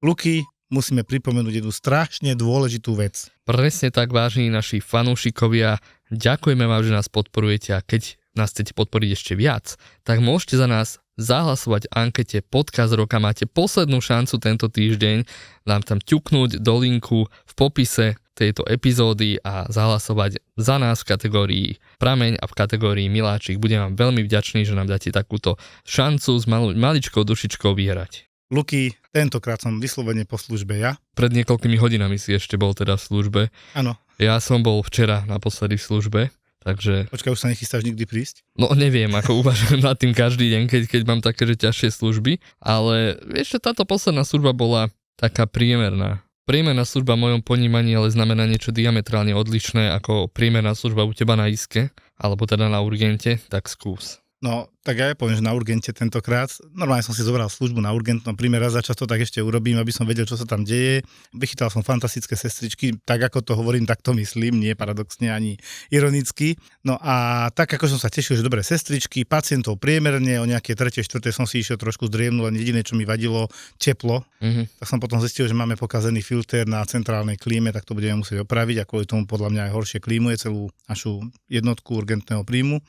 Luky, musíme pripomenúť jednu strašne dôležitú vec. Presne tak, vážení naši fanúšikovia, ďakujeme vám, že nás podporujete a keď nás chcete podporiť ešte viac, tak môžete za nás zahlasovať v ankete Podcast roka. Máte poslednú šancu tento týždeň nám tam ťuknúť do linku v popise tejto epizódy a zahlasovať za nás v kategórii Prameň a v kategórii Miláčik. Budem vám veľmi vďačný, že nám dáte takúto šancu s maličkou dušičkou vyhrať. Luky, tentokrát som vyslovene po službe ja. Pred niekoľkými hodinami si ešte bol teda v službe. Áno. Ja som bol včera naposledy v službe. Takže... Počkaj, už sa nechystáš nikdy prísť? No neviem, ako uvažujem nad tým každý deň, keď mám také, že ťažšie služby, ale vieš, táto posledná služba bola taká priemerná. Priemerná služba v mojom ponímaní ale znamená niečo diametrálne odlišné ako priemerná služba u teba na iske, alebo teda na urgente, tak skús. No, tak ja poviem, že na urgente tentokrát. Normálne som si zobral službu na urgentnom, príjme raz za čas to tak ešte urobím, aby som vedel, čo sa tam deje. Vychytal som fantastické sestričky, tak ako to hovorím, tak to myslím, nie paradoxne ani ironicky. No a tak ako som sa tešil, že dobré sestričky, pacientov priemerne, o nejaké 3., 4. som si išiel trošku zdriemnúť, len jediné, čo mi vadilo, teplo. Tak som potom zistil, že máme pokazený filter na centrálnej klíme, tak to budeme musieť opraviť a kvôli tomu podľa mňa aj horšie klímuje celú našu jednotku urgentného príjmu.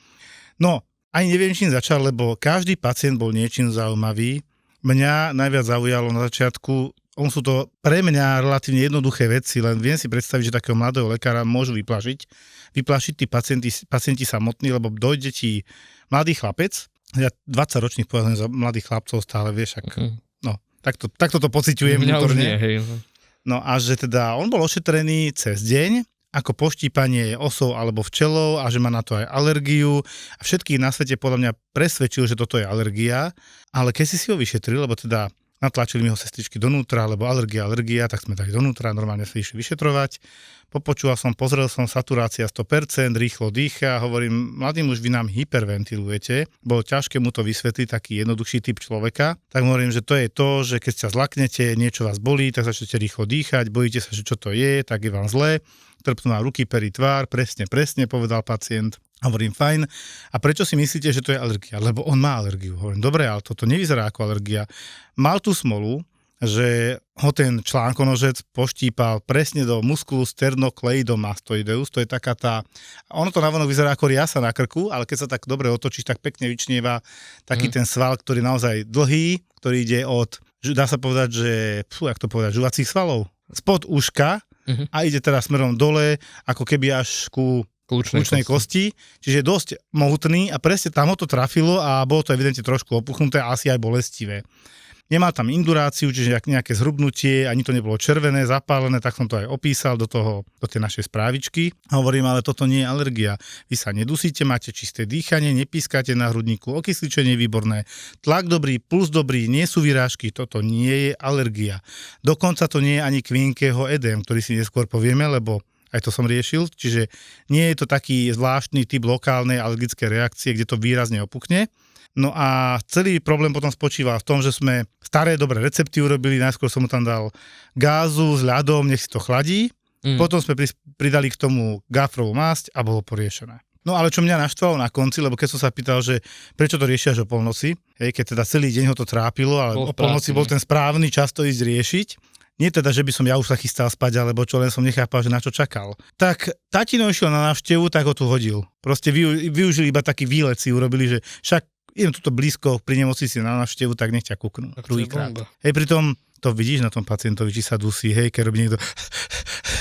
No, ani neviem, čím začal, lebo každý pacient bol niečím zaujímavý. Mňa najviac zaujalo na začiatku, sú to pre mňa relatívne jednoduché veci, len viem si predstaviť, že takého mladého lekára môžu vyplašiť tí pacienti samotní, lebo dojde ti mladý chlapec, ja 20 ročných považujem za mladých chlapcov stále, vieš, no, takto to pociťujem vnútorne. No a že teda on bol ošetrený cez deň, ako poštípanie osou alebo včelou a že má na to aj alergiu a všetkých na svete podľa mňa presvedčil, že toto je alergia, ale keď si ho vyšetril, lebo teda natlačili mi ho sestričky donútra, lebo alergia, tak sme dali donútra, normálne sa išli vyšetrovať. Popočúval som, pozrel som, saturácia 100%, rýchlo dýcha, hovorím, mladý muž, vy nám hyperventilujete. Bolo ťažké mu to vysvetliť, taký jednoduchší typ človeka. Tak hovorím, že to je to, že keď sa zlaknete, niečo vás bolí, tak začnete rýchlo dýchať, bojíte sa, že čo to je, tak je vám zle. Trpnú na ruky, pery, tvár, presne, povedal pacient. Hovorím, fajn. A prečo si myslíte, že to je alergia? Lebo on má alergiu. Hovorím, dobre, ale toto nevyzerá ako alergia. Mal tú smolu, že ho ten článkonožec poštípal presne do muskulu sternocleidomastoideus, to je taká tá, ono to navonok vyzerá ako riasa na krku, ale keď sa tak dobre otočíš, tak pekne vyčnieva taký ten sval, ktorý je naozaj dlhý, ktorý ide od, dá sa povedať, že, žuvacích svalov, spod uška a ide teda smerom dole, ako keby až ku kľúčnej kosti, čiže dosť mohutný a presne tam ho to trafilo a bolo to evidentne trošku opuchnuté a asi aj bolestivé. Nemal tam induráciu, čiže nejaké zhrubnutie, ani to nebolo červené, zapálené, tak som to aj opísal do tej našej správičky. Hovorím, ale toto nie je alergia. Vy sa nedusíte, máte čisté dýchanie, nepískate na hrudníku, okysličenie výborné, tlak dobrý, puls dobrý, nie sú vyrážky, toto nie je alergia. Dokonca to nie je ani kvienkeho edém, ktorý si neskôr povieme, lebo aj to som riešil, čiže nie je to taký zvláštny typ lokálnej alergické reakcie, kde to výrazne opuchne. No a celý problém potom spočíval v tom, že sme staré dobré recepty urobili, najskôr som mu tam dal gázu s ľadom, nech si to chladí, potom sme pridali k tomu gafrovú masť a bolo poriešené. No ale čo mňa naštvalo na konci, lebo keď som sa pýtal, že prečo to riešia až o polnoci, keď teda celý deň ho to trápilo, ale o polnoci bol ten správny čas to ísť riešiť. Nie teda, že by som ja už sa chystal spať, alebo čo, len som nechápal, že na čo čakal. Tak tatino išiel na návštevu, tak ho tu hodil. Proste využili iba taký výlet, si urobili, že však idem tuto blízko pri nemocnici na návštevu, tak nech ťa kúknú. Druhýkrát. Hej, pritom to vidíš na tom pacientovi, či sa dusí, hej, keď robí niekto,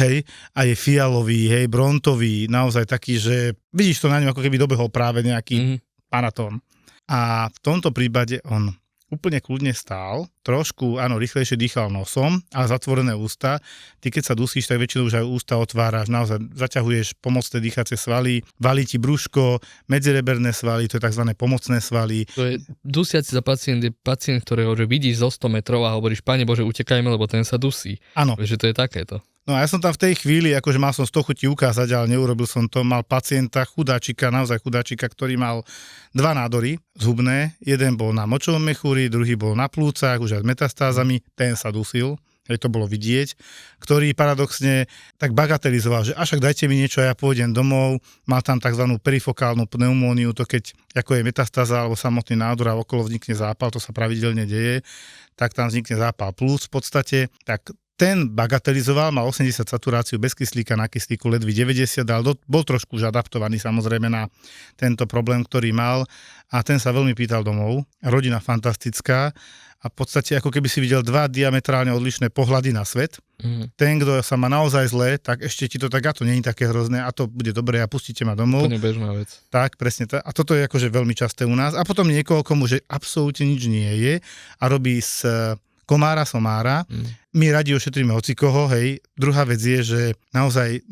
hej, a je fialový, hej, brontový, naozaj taký, že vidíš to na ňom, ako keby dobehol práve nejaký maratón. A v tomto prípade on úplne kľudne stál, trošku, áno, rýchlejšie dýchal nosom, ale zatvorené ústa. Ty keď sa dusíš, tak väčšinou už aj ústa otváraš, naozaj zaťahuješ pomocné dýchacie svaly, valí ti brúško, medzireberné svaly, to je tzv. Pomocné svaly. To je dusiaci za pacient, je pacient, ktorého že vidíš zo 100 metrov a hovoríš, Pane Bože, utekajme, lebo ten sa dusí. Áno. Že to je takéto. No a ja som tam v tej chvíli, akože mal som 100 chutí ukázať, ale neurobil som to. Mal pacienta, naozaj chudáčika, ktorý mal 2 nádory zhubné. Jeden bol na močovom mechúri, druhý bol na plúcach, už aj s metastázami, ten sa dusil. to bolo vidieť, ktorý paradoxne tak bagatelizoval, že však dajte mi niečo a ja pôjdem domov, mal tam tzv. Perifokálnu pneumóniu, to keď ako je metastáza alebo samotný nádor a okolo vznikne zápal, to sa pravidelne deje, tak tam vznikne zápal plus v podstate, tak ten bagatelizoval, mal 80 saturáciu bez kyslíka, na kyslíku ledvi 90, ale bol trošku už adaptovaný samozrejme na tento problém, ktorý mal a ten sa veľmi pýtal domov. Rodina fantastická a v podstate ako keby si videl dva diametrálne odlišné pohľady na svet. Ten, kto sa má naozaj zle, tak ešte ti to tak, a to nie je také hrozné, a to bude dobré a pustíte ma domov. To je bežná vec. Tak, presne. A toto je akože veľmi časté u nás. A potom niekoho, komu že absolútne nič nie je a robí z komára somára. My radi ošetríme hocikoho, hej. Druhá vec je, že naozaj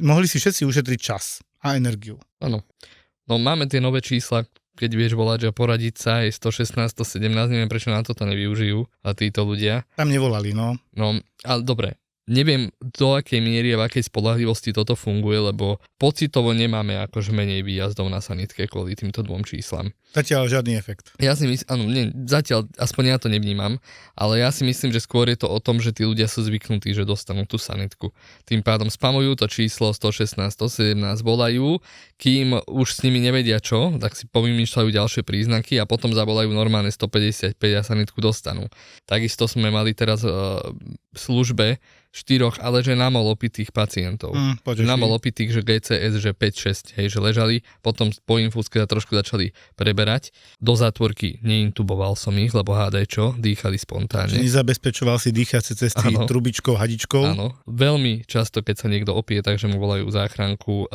mohli si všetci ušetriť čas a energiu. Áno. No máme tie nové čísla, keď vieš volať, že poradiť sa je 116, 117, neviem prečo na toto nevyužijú a títo ľudia. Tam nevolali, no. No, ale dobre. Neviem, do akej miery a v akej spoľahlivosti toto funguje, lebo pocitovo nemáme akože menej výjazdov na sanitke kvôli týmto dvom číslam. Zatiaľ žiadny efekt. Ja si myslím, áno, zatiaľ, aspoň ja to nevnímam, ale ja si myslím, že skôr je to o tom, že tí ľudia sú zvyknutí, že dostanú tú sanitku. Tým pádom spamujú to číslo 116, 117, volajú, kým už s nimi nevedia čo, tak si povymýšľajú ďalšie príznaky a potom zavolajú normálne 155 a sanitku dostanú. Takisto sme mali teraz v službe 4, ale že namol opitých pacientov. Namol opitých, že GCS, že 5-6, hej, že ležali, potom po infúzke sa trošku začali preberať. Do zátvorky neintuboval som ich, lebo hádaj čo, dýchali spontánne. Že nezabezpečoval si dýchacie cesty trubičkou, hadičkou. Áno, veľmi často, keď sa niekto opije, takže mu volajú záchranku,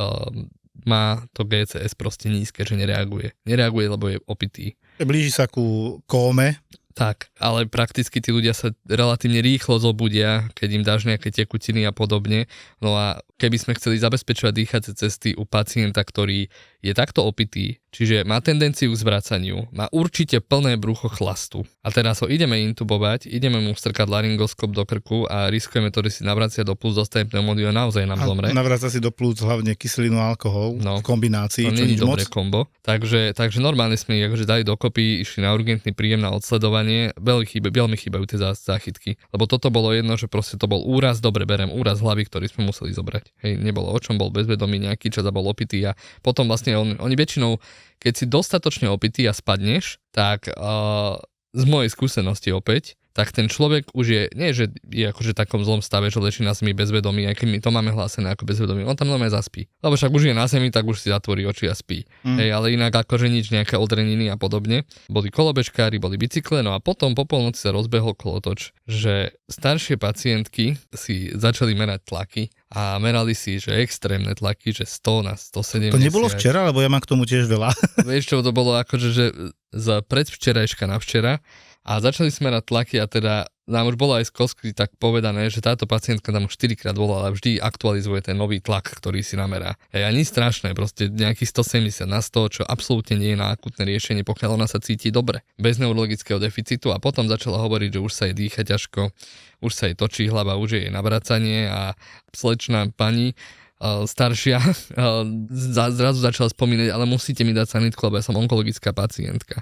má to GCS proste nízke, že nereaguje. Nereaguje, lebo je opitý. Blíži sa ku kóme. Tak, ale prakticky tí ľudia sa relatívne rýchlo zobudia, keď im dáš nejaké tekutiny a podobne. No a keby sme chceli zabezpečovať dýchacie cesty u pacienta, ktorý je takto opitý, čiže má tendenciu k zvracaniu, má určite plné brucho chlastu. A teraz ho ideme intubovať, ideme mu strkať laryngoskop do krku a riskujeme to, že si navracia do plúc, dostane pneumóniu a naozaj nám zomre. Navracia si do plúc hlavne kyselinu a alkohol v kombinácii. To nie je dobré kombo. Takže normálne sme ich akože dali dokopy, išli na urgentný príjem na odsledovanie. Veľmi chýbajú tie záchytky. Lebo toto bolo jedno, že proste to bol úraz, dobre berem, úraz hlavy, ktorý sme museli zobrať. Hej, nebolo o čom, bol bezvedomý nejaký čas a bol opitý a potom vlastne oni väčšinou, keď si dostatočne opitý a spadneš, tak z mojej skúsenosti opäť, tak ten človek už je, nie že je akože v takom zlom stave, že leží na zemi bezvedomý, aj keď my to máme hlásené ako bezvedomý, on tam normálne zaspí. Lebo však už je na zemi, tak už si zatvorí oči a spí. Hej, ale inak akože nič, nejaké odreniny a podobne. Boli kolobežkári, boli bicykle, no a potom po polnoci sa rozbehol kolotoč, že staršie pacientky si začali merať tlaky a merali si, že extrémne tlaky, že 100 na 170. To nebolo včera, lebo ja mám k tomu tiež veľa. Vieš čo, to bolo akože že z predvčerajška na včera. A začali sme merať tlaky a teda nám už bolo aj z kostky tak povedané, že táto pacientka tam už 4-krát volala a vždy aktualizuje ten nový tlak, ktorý si namerá. Hej, a nič strašné, proste nejakých 170 na 100, čo absolútne nie je na akutné riešenie, pokiaľ ona sa cíti dobre, bez neurologického deficitu a potom začala hovoriť, že už sa jej dýcha ťažko, už sa jej točí hlava, už je jej navracanie a slečná pani staršia zrazu začala spomínať, ale musíte mi dať sanitku, lebo ja som onkologická pacientka.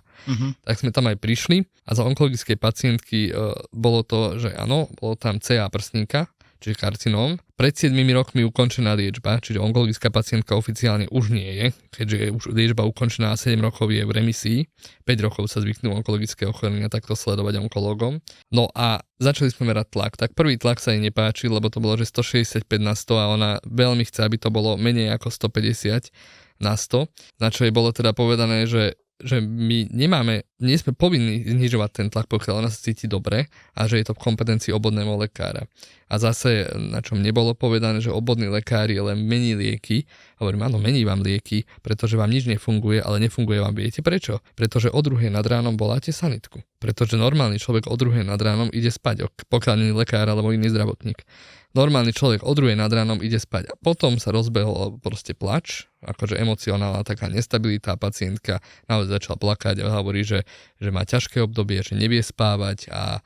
Tak sme tam aj prišli a za onkologickej pacientky bolo to, že áno, bolo tam CA prsníka, čiže karcinóm. Pred 7 rokmi ukončená liečba, čiže onkologická pacientka oficiálne už nie je, keďže je už liečba ukončená a 7 rokov je v remisii. 5 rokov sa zvyknú onkologické ochorenia takto sledovať onkológom. No a začali sme merať tlak. Tak prvý tlak sa jej nepáčil, lebo to bolo, že 165 na 100 a ona veľmi chce, aby to bolo menej ako 150 na 100. Na čo jej bolo teda povedané, že my nie sme povinní znižovať ten tlak, pokiaľ ona sa cíti dobre a že je to v kompetencii obvodného lekára. A zase, na čom nebolo povedané, že obvodní lekári len mení lieky. Hovorím, áno, mení vám lieky, pretože vám nič nefunguje, ale nefunguje vám, viete prečo? Pretože o 2:00 nad ránom voláte sanitku. Pretože normálny človek o 2:00 nad ránom ide spať, pokiaľ nie je lekár alebo iný zdravotník. Normálny človek o 2:00 nad ránom ide spať a potom sa rozbehol proste plač, akože emocionálna taká nestabilita, pacientka naozaj začala plakať a hovorí, že má ťažké obdobie, že nevie spávať a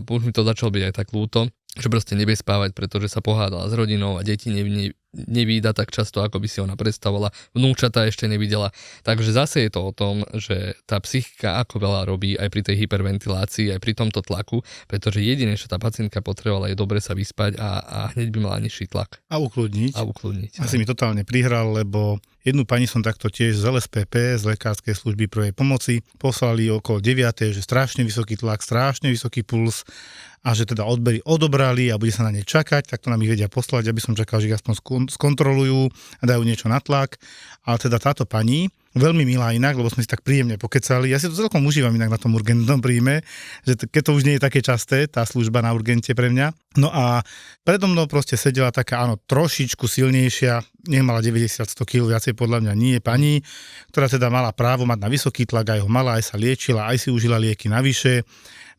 už mi to začalo byť aj tak ľúto. že proste nevie spávať, pretože sa pohádala s rodinou a deti nevída tak často, ako by si ona predstavovala. Vnúčata ešte nevidela. Takže zase je to o tom, že tá psychika ako veľa robí aj pri tej hyperventilácii, aj pri tomto tlaku, pretože jediné, čo tá pacientka potrebovala, je dobre sa vyspať a hneď by mala nižší tlak. A ukludniť. Asi mi totálne prihral, lebo jednu pani som takto tiež z LSPP, z lekárskej služby prvej pomoci, poslali okolo 9, že strašne vysoký tlak, strašne vysoký puls a že teda odbery odobrali a bude sa na ne čakať, tak to nám ich vedia poslať, aby som čakal, že ich aspoň skontrolujú a dajú niečo na tlak. Ale teda táto pani, veľmi milá inak, lebo sme si tak príjemne pokecali. Ja si to celkom užívam inak na tom urgentnom príjme, že keď to už nie je také časté, tá služba na urgente pre mňa. No a predo mnou proste sedela taká, áno, trošičku silnejšia, nemala 90-100 kg, viacej podľa mňa nie, pani, ktorá teda mala právo mať na vysoký tlak, aj ho mala, aj sa liečila, aj si užila lieky navyše,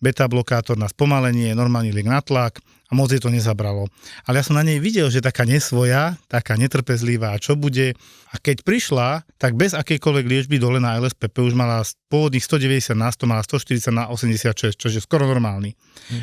beta-blokátor na spomalenie, normálny liek na tlak a moc jej to nezabralo. Ale ja som na nej videl, že taká nesvoja, taká netrpezlivá, čo bude. A keď prišla, tak bez akejkoľvek liečby dole na LSPP už mala pôvodných 190 na 100, mala 140 na 86, čo je skoro normálny.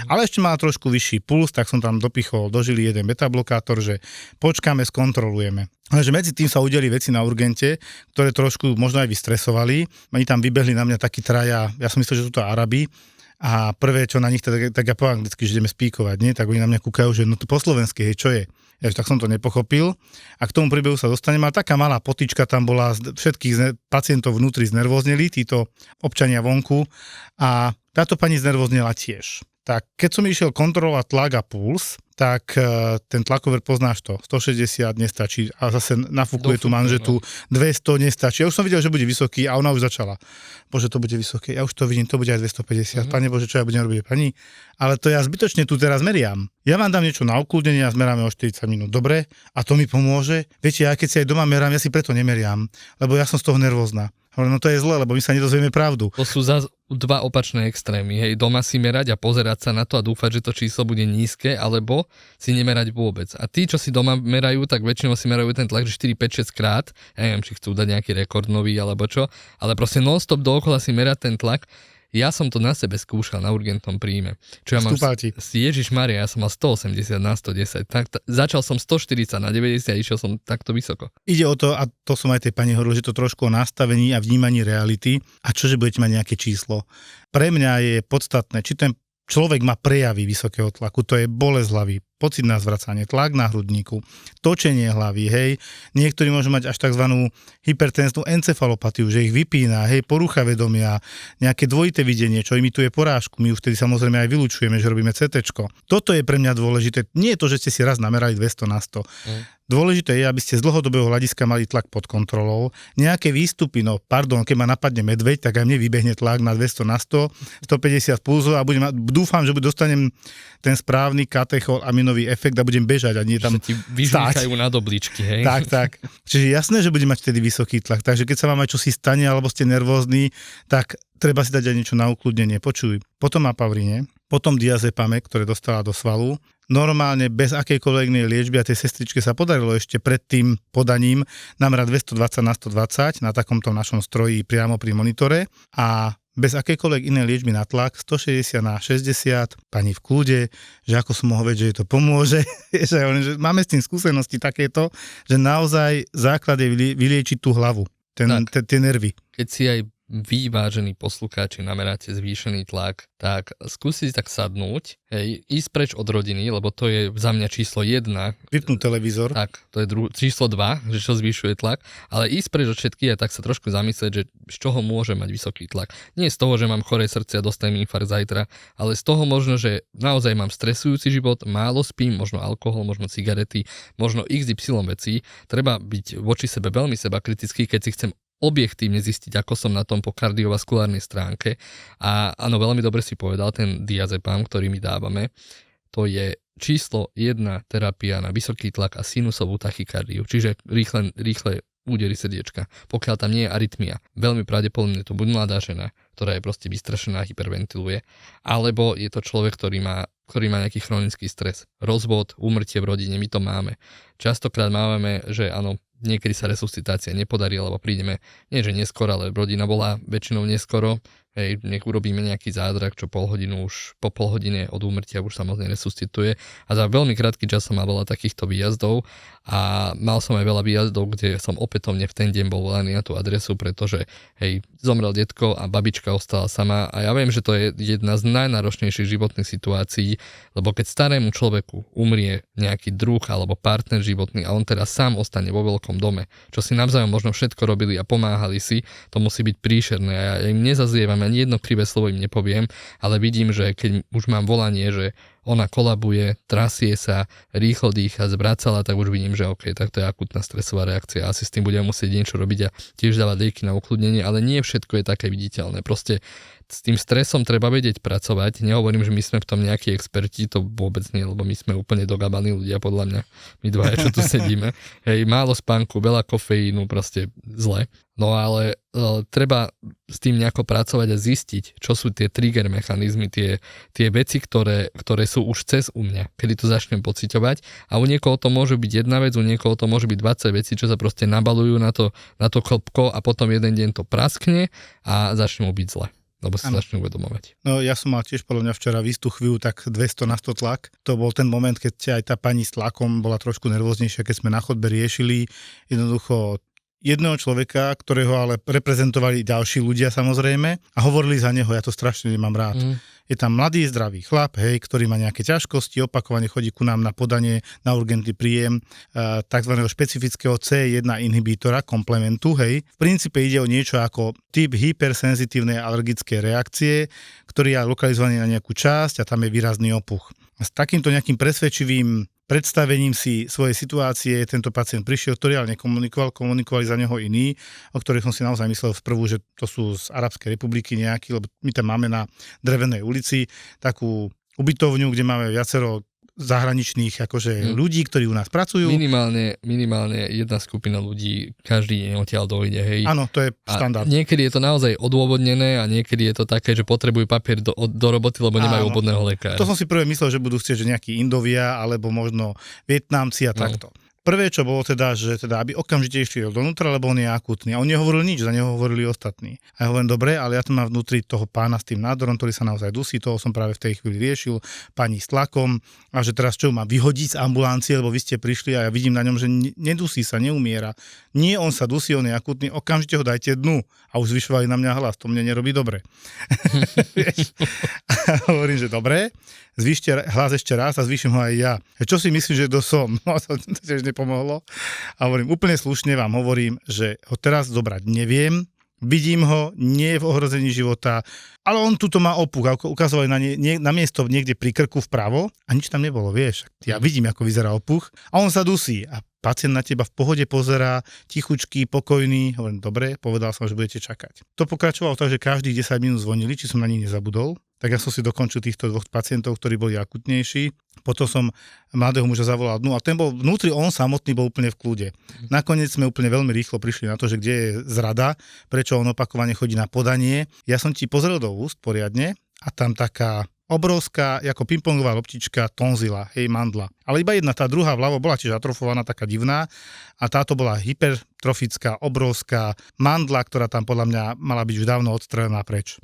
Ale ešte mala trošku vyšší puls, tak som tam dopichol do žily jeden beta-blokátor, že počkáme, skontrolujeme. Ale že medzi tým sa udeli veci na urgente, ktoré trošku možno aj vystresovali. Oni tam vybehli na mňa takí traja, ja som myslel, že sú to Arabi. A prvé, čo na nich, tak ja po anglicky, že ideme spíkovať, nie? Tak oni na mňa kúkajú, že no to po slovensky, hej, čo je? Ja, tak som to nepochopil. A k tomu príbehu sa dostanem, ale taká malá potička tam bola, všetkých pacientov vnútri znervozneli, títo občania vonku a táto pani znervoznela tiež. Tak keď som išiel kontrolovať tlak a puls, tak ten tlakover poznáš to, 160 nestačí a zase nafúkuje tú manžetu, 200 nestačí. Ja už som videl, že bude vysoký a ona už začala. Bože, to bude vysoké, ja už to vidím, to bude aj 250. Pane Bože, čo ja budem robiť, pani? Ale to ja zbytočne tu teraz meriam. Ja vám dám niečo na ukludnenie a zmeráme o 40 minút. Dobre? A to mi pomôže? Viete, ja keď si aj doma merám, ja si preto nemeriam, lebo ja som z toho nervózna. No to je zle, lebo my sa nedozvieme pravdu. To sú zase dva opačné extrémy. Hej, doma si merať a pozerať sa na to a dúfať, že to číslo bude nízke, alebo si nemerať vôbec. A tí, čo si doma merajú, tak väčšinou si merajú ten tlak, že 4, 5, 6 krát. Ja neviem, či chcú dať nejaký rekord nový alebo čo, ale proste non-stop dookola si merať ten tlak. Ja som to na sebe skúšal na urgentnom príjme. Čo ja mám Ježišmaria, ja som mal 180 na 110. Začal som 140 na 90 a išiel som takto vysoko. Ide o to, a to som aj tej pani hovoril, že to trošku o nastavení a vnímaní reality a čože budete mať nejaké číslo. Pre mňa je podstatné, či ten človek má prejavy vysokého tlaku, to je bolesť hlavy, pocit na zvracanie, tlak na hrudníku, točenie hlavy, hej. Niektorí môžu mať až takzvanú hypertenznú encefalopatiu, že ich vypína, hej, porucha vedomia, nejaké dvojité videnie, čo imituje porážku. My už vtedy samozrejme aj vylučujeme, že robíme CTčko. Toto je pre mňa dôležité. Nie je to, že ste si raz namerali 200 na 100. Dôležité je, aby ste z dlhodobého hľadiska mali tlak pod kontrolou. Nejaké výstupy, keď ma napadne medveď, tak aj mne vybehne tlak na 200 na 100, 150 pulzov a dúfam, že dostanem ten správny katechol-aminový efekt a budem bežať a nie tam ti vyžmýkajú nad obličky, hej? Tak. Čiže jasné, že budem mať vtedy vysoký tlak. Takže keď sa vám aj čosi stane alebo ste nervózni, tak treba si dať aj niečo na ukludnenie. Počuj, potom apavrine, potom diazepame, ktoré dostala do svalu. Normálne bez akejkoľvek inej liečby a tej sestričke sa podarilo ešte pred tým podaním namerať 220 na 120 na takomto našom stroji priamo pri monitore a bez akejkoľvek inej liečby na tlak 160 na 60, pani v kľude, že ako som mohol vedieť, že jej to pomôže. Že máme s tým skúsenosti takéto, že naozaj základ je vyliečiť tú hlavu, tie nervy. Keď si aj vy, vážení poslucháči, nameráte zvýšený tlak, tak skúsiť tak sadnúť, hej, ísť preč od rodiny, lebo to je za mňa číslo 1. Vypnúť televízor. Tak, to je číslo 2, že čo zvyšuje tlak, ale ísť preč od všetkých a tak sa trošku zamyslieť, že z čoho môže mať vysoký tlak. Nie z toho, že mám choré srdce a dostanem infarkt zajtra, ale z toho možno, že naozaj mám stresujúci život, málo spím, možno alkohol, možno cigarety, možno XY vecí. Treba byť voči sebe veľmi sebakritický, keď si chcem objektívne zistiť, ako som na tom po kardiovaskulárnej stránke. A áno, veľmi dobre si povedal, ten diazepam, ktorý my dávame, to je číslo 1 terapia na vysoký tlak a sinusovú tachykardiu, čiže rýchle údery srdiečka, pokiaľ tam nie je arytmia. Veľmi pravdepodobne je to buď mladá žena, ktorá je proste vystrašená, hyperventiluje, alebo je to človek, ktorý má nejaký chronický stres. Rozvod, úmrtie v rodine, my to máme. Častokrát máme, že áno, niekedy sa resuscitácia nepodarí, alebo prídeme, nie že neskoro, ale rodina bola väčšinou neskoro, hej, nech urobíme nejaký zázrak, čo po pol hodine od úmrtia už samozrejme resuscituje. A za veľmi krátky čas som mal veľa takýchto výjazdov a mal som aj veľa výjazdov, kde som opätovne v ten deň bol volaný na tú adresu, pretože hej, zomrel detko a babička ostala sama a ja viem, že to je jedna z najnáročnejších životných situácií, lebo keď starému človeku umrie nejaký druh alebo partner životný a on teraz sám ostane vo veľkom dome, čo si navzájom možno všetko robili a pomáhali si, to musí byť príšerné a ja im nezazlievam, ani jedno krivé slovo im nepoviem, ale vidím, že keď už mám volanie, že ona kolabuje, trasie sa, rýchlo dýcha, zvracala, tak už vidím, že OK, tak to je akutná stresová reakcia, asi s tým budem musieť niečo robiť a tiež dávať lieky na ukludnenie, ale nie všetko je také viditeľné. Proste s tým stresom treba vedieť pracovať. Nehovorím, že my sme v tom nejakí experti, to vôbec nie, lebo my sme úplne dogabaní ľudia, podľa mňa, my dvaja, čo tu sedíme. Hej, málo spánku, veľa kofeínu, proste zle. No ale treba s tým nejako pracovať a zistiť, čo sú tie trigger mechanizmy, tie veci, ktoré sú už cez u mňa, kedy to začnem pociťovať a u niekoho to môže byť jedna vec, u niekoho to môže byť 20 vecí, čo sa proste nabalujú na to klopko a potom jeden deň to praskne a začne mu byť zle. Lebo si začnú uvedomovať. No ja som mal tiež podľa mňa včera v istú chvíľu tak 200 na 100 tlak. To bol ten moment, keď aj tá pani s tlakom bola trošku nervóznejšia, keď sme na chodbe riešili jednoducho jedného človeka, ktorého ale reprezentovali ďalší ľudia samozrejme a hovorili za neho, ja to strašne nemám rád. Je tam mladý, zdravý chlap, hej, ktorý má nejaké ťažkosti, opakovane chodí ku nám na podanie, na urgentný príjem tzv. Špecifického C1 inhibítora, komplementu, hej. V princípe ide o niečo ako typ hypersenzitívnej alergické reakcie, ktorý je lokalizovaný na nejakú časť a tam je výrazný opuch. A s takýmto nejakým presvedčivým predstavením si svojej situácie tento pacient prišiel, ktorý ale komunikovali za neho iní, o ktorých som si naozaj myslel vprvu, že to sú z Arabskej republiky nejakí, lebo my tam máme na Drevenej ulici takú ubytovňu, kde máme viacero zahraničných akože ľudí, ktorí u nás pracujú. Minimálne jedna skupina ľudí každý deň odtiaľ dojde, hej. Áno, to je štandard. A niekedy je to naozaj odôvodnené a niekedy je to také, že potrebujú papier do roboty, lebo nemajú obvodného lekára. To som si prvé myslel, že budú chcieť, že nejakí Indovia alebo možno Vietnamci a takto. Prvé, čo bolo teda, že teda, aby okamžite išiel donútra, lebo on je akútny. A on nehovoril nič, za neho hovorili ostatní. A ja hovorím, dobre, ale ja tu mám vnútri toho pána s tým nádorom, ktorý sa naozaj dusí, toho som práve v tej chvíli riešil, pani s tlakom, a že teraz čo, mám vyhodiť z ambulancie, lebo vy ste prišli a ja vidím na ňom, že nedusí sa, neumiera. Nie, on sa dusí, on je akútny, okamžite ho dajte dnu. A už zvyšovali na mňa hlas, to mne nerobí dobre. A hovorím, že dobre, zvýšte hlas ešte raz a zvýšim ho aj ja. Čo si myslíš, že to som? No to tiež nepomohlo. A hovorím, úplne slušne vám hovorím, že ho teraz zobrať neviem, vidím ho, nie je v ohrození života, ale on tuto má opuch a ukazovali na miesto niekde pri krku vpravo a nič tam nebolo, vieš. Ja vidím, ako vyzerá opuch a on sa dusí a pacient na teba v pohode pozerá, tichučký, pokojný. Hovorím, dobre, povedal som, že budete čakať. To pokračovalo tak, že každých 10 minút zvonili, či som na nich nezabudol. Tak ja som si dokončil týchto dvoch pacientov, ktorí boli akutnejší. Potom som mladého muža zavolal dnu a ten bol vnútri, on samotný bol úplne v kľude. Nakoniec sme úplne veľmi rýchlo prišli na to, že kde je zrada, prečo on opakovane chodí na podanie. Ja som ti pozrel do úst poriadne a tam taká obrovská, ako pingpongová loptička, tonzila, hej, mandla. Ale iba jedna, tá druhá vľavo bola tiež atrofovaná, taká divná a táto bola hypertrofická, obrovská mandla, ktorá tam podľa mňa mala byť už dávno odstrelená preč.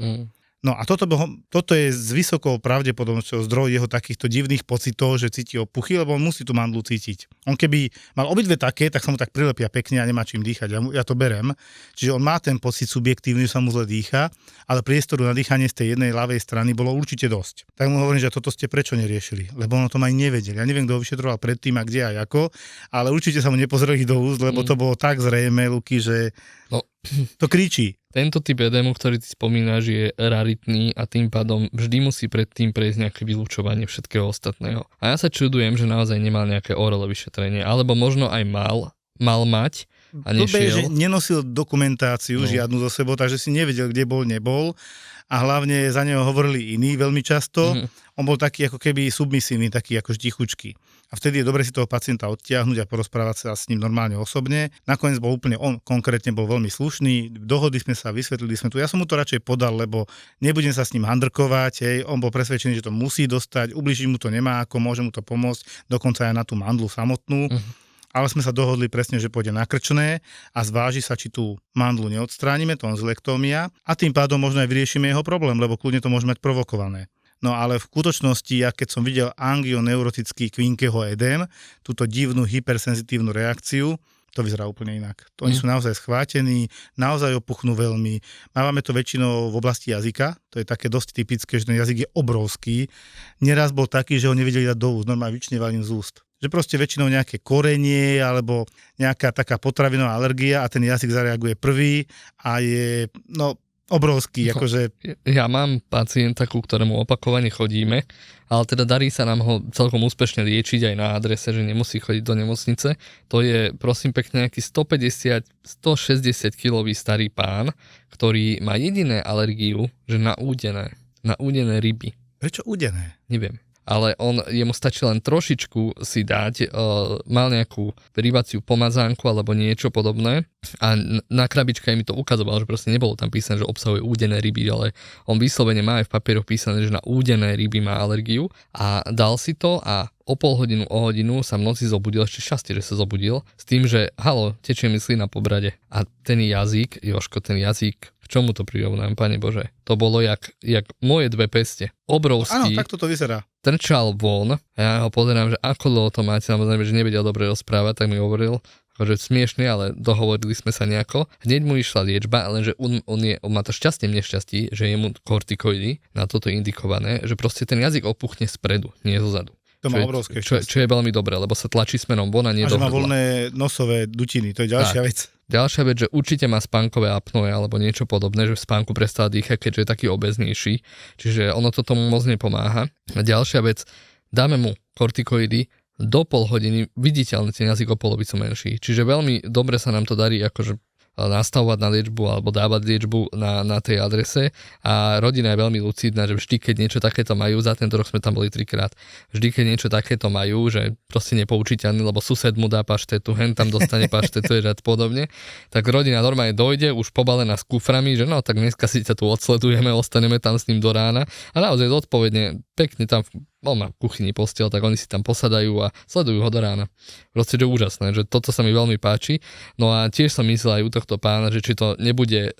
No a toto je s vysokou pravdepodobnosťou zdroj jeho takýchto divných pocitov, že cíti opuchy, lebo on musí tú mandlu cítiť. On keby mal obidve také, tak sa mu tak prilepia pekne a nemá čím dýchať. Ja to berem. Čiže on má ten pocit subjektívny, že sa mu zle dýcha, ale priestoru na dýchanie z tej jednej ľavej strany bolo určite dosť. Tak mu hovorím, že toto ste prečo neriešili, lebo ono to aj nevedeli. Ja neviem, kto ho vyšetroval predtým a kde a ako, ale určite sa mu nepozreli do úst, lebo to bolo tak zrejme, Luky, že to kričí. Tento typ edému, ktorý ty spomínaš, je raritný a tým pádom vždy musí predtým prejsť nejaké vylúčovanie všetkého ostatného. A ja sa čudujem, že naozaj nemal nejaké orele vyšetrenie, alebo možno aj mal mať a nešiel. To je, že nenosil dokumentáciu žiadnu zo sebou, takže si nevedel, kde bol, nebol. A hlavne za neho hovorili iní veľmi často. On bol taký ako keby submisívny, taký akože tichučký. A vtedy je dobre si toho pacienta odtiahnuť a porozprávať sa s ním normálne osobne. Nakoniec bol úplne, on konkrétne bol veľmi slušný, dohodli sme sa, vysvetlili sme tu. Ja som mu to radšej podal, lebo nebudem sa s ním handrkovať, hej. On bol presvedčený, že to musí dostať, ubližiť mu to nemá, ako môže mu to pomôcť, dokonca aj na tú mandlu samotnú. ale sme sa dohodli presne, že pôjde na krčné a zváži sa, či tú mandlu neodstránime, tonzilektómia, a tým pádom možno aj vyriešime jeho problém, lebo kľudne to môže mať provokované. No ale v skutočnosti, ja keď som videl angioneurotický Quinckeho edém, túto divnú hypersenzitívnu reakciu, to vyzerá úplne inak. Oni sú naozaj schvátení, naozaj opuchnú veľmi. Máme to väčšinou v oblasti jazyka, to je také dosť typické, že ten jazyk je obrovský. Neraz bol taký, že ho nevedeli dať do úst, normálne vyčnievali im z úst. Že proste väčšinou nejaké korenie alebo nejaká taká potravinová alergia a ten jazyk zareaguje prvý a je, obrovský, akože... Ja mám pacienta, ku ktorému opakovane chodíme, ale teda darí sa nám ho celkom úspešne liečiť aj na adrese, že nemusí chodiť do nemocnice. To je, prosím pekne, nejaký 150-160 kilový starý pán, ktorý má jediné alergiu, že na údené ryby. Prečo údené? Neviem. Ale jemu stačí len trošičku si dať, mal nejakú privaciu pomazánku alebo niečo podobné a na krabičke mi to ukazoval, že proste nebolo tam písané, že obsahuje údené ryby, ale on vyslovene má aj v papieroch písané, že na údené ryby má alergiu a dal si to a o hodinu sa v noci zobudil, ešte šťastie, že sa zobudil, s tým, že halo, tečie mi slina po brade. A ten jazyk, Jožko, v čomu to prirovnám, Pane Bože? To bolo jak moje dve peste. Obrovský. Áno, takto to vyzerá. Trčal von a ja ho pozerám, že ako dlho to máte, samozrejme, že nevedel dobre rozprávať, tak mi hovoril, že smiešne, ale dohovorili sme sa nejako. Hneď mu išla liečba, lenže on má to šťastie v nešťastí, že je mu kortikoidy na toto indikované, že proste ten jazyk opuchne spredu, nie zozadu. To má obrovské čo je veľmi dobré, lebo sa tlačí smerom von a nie do hrdla. A že má voľné nosové dutiny, to je ďalšia vec. Ďalšia vec, že určite má spánkové apnoe alebo niečo podobné, že v spánku prestáva dýchať, keďže je taký obeznejší. Čiže ono to tomu moc nepomáha. A ďalšia vec, dáme mu kortikoidy, do pol hodiny viditeľne ten jazyk o polovicu menší. Čiže veľmi dobre sa nám to darí akože nastavovať na liečbu alebo dávať liečbu na tej adrese a rodina je veľmi lucidná, že vždy, keď niečo takéto majú, za tento rok sme tam boli 3-krát, vždy, keď niečo takéto majú, že proste nepoučiteľný, lebo sused mu dá paštetu, hen tam dostane paštetu a podobne, tak rodina normálne dojde, už pobalená s kuframi, že no, tak dneska si ťa tu odsledujeme, ostaneme tam s ním do rána a naozaj zodpovedne, pekne tam on má v kuchyni posteľ, tak oni si tam posadajú a sledujú ho do rána. Proste, že úžasné, že toto sa mi veľmi páči. No a tiež som myslel aj u tohto pána, že či to nebude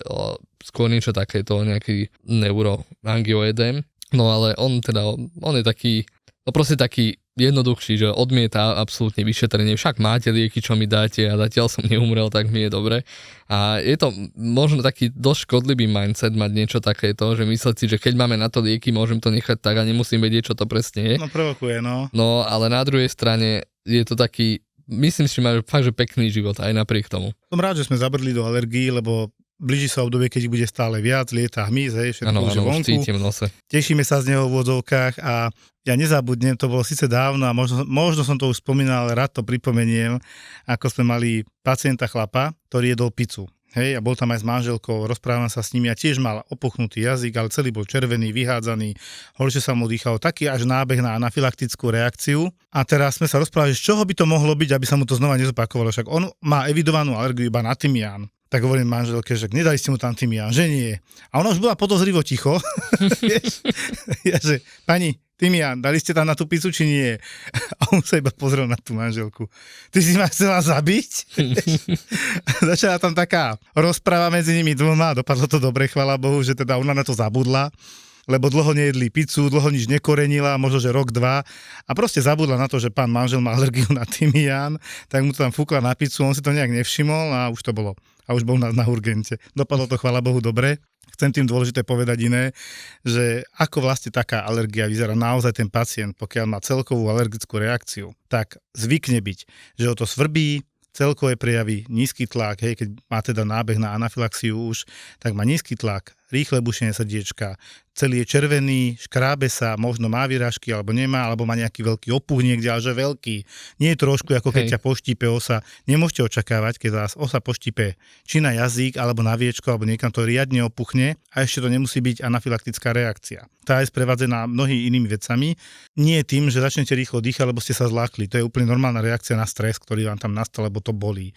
skôr niečo takéto, nejaký neuroangioedém. No ale on je taký, proste taký jednoduchší, že odmieta absolútne vyšetrenie. Však máte lieky, čo mi dáte a zatiaľ som neumrel, tak mi je dobre. A je to možno taký dosť škodlivý mindset mať niečo takéto, že myslieť si, že keď máme na to lieky, môžem to nechať tak a nemusím vedieť, čo to presne je. No provokuje, no. No, ale na druhej strane je to taký, myslím si, že má fakt, že pekný život aj napriek tomu. Som rád, že sme zabrdli do alergií, lebo blíži sa obdobie, keď bude stále viac, lieta hmyz, všetko už je vonku. Cítim v nose. Tešíme sa z neho v odzovkách a ja nezabudnem, to bolo síce dávno a možno som to už spomínal, ale rád to pripomeniem, ako sme mali pacienta chlapa, ktorý jedol pizzu. Hej, a bol tam aj s manželkou, rozprávam sa s nimi a tiež mal opuchnutý jazyk, ale celý bol červený, vyhádzaný, horšie sa mu dýchalo, taký až nábeh na anafylaktickú reakciu. A teraz sme sa rozprávali, z čoho by to mohlo byť, aby sa mu to znova nezopakovalo, však on má evidovanú alergiu iba na tymián. Tak hovorím manželke, že nedali ste mu tam tymián, že nie. A ona už bola podozrivo ticho. Ja, že pani, tymián, dali ste tam na tú pizzu, či nie? A on sa iba pozrel na tú manželku. Ty si ma chcela zabiť? Začala tam taká rozpráva medzi nimi dvoma, dopadlo to dobre, chvála Bohu, že teda ona na to zabudla, lebo dlho nejedli pizzu, dlho nič nekorenila, možno, že rok, dva a proste zabudla na to, že pán manžel má alergiu na tymián, tak mu to tam fúkla na pizzu, on si to nejak nevšimol a už to bolo. A už bol na urgente. Dopadlo to, chvála Bohu, dobre. Chcem tým dôležité povedať iné, že ako vlastne taká alergia vyzerá naozaj ten pacient, pokiaľ má celkovú alergickú reakciu, tak zvykne byť, že ho to svrbí, celkové prejavy, nízky tlak, hej, keď má teda nábeh na anafylaxiu už, tak má nízky tlak, rýchle bušenie srdiečka, celý je červený, škrábe sa, možno má výražky, alebo nemá, alebo má nejaký veľký opuch niekde, ale že veľký. Nie je trošku, ako keď ťa poštípe osa. Nemôžete očakávať, keď vás osa poštípe či na jazyk, alebo na viečko, alebo niekam to riadne opuchne a ešte to nemusí byť anafylaktická reakcia. Tá je sprevádzená mnohými inými vecami. Nie tým, že začnete rýchlo dýchať, lebo ste sa zlákli. To je úplne normálna reakcia na stres, ktorý vám tam nastal, lebo to bolí.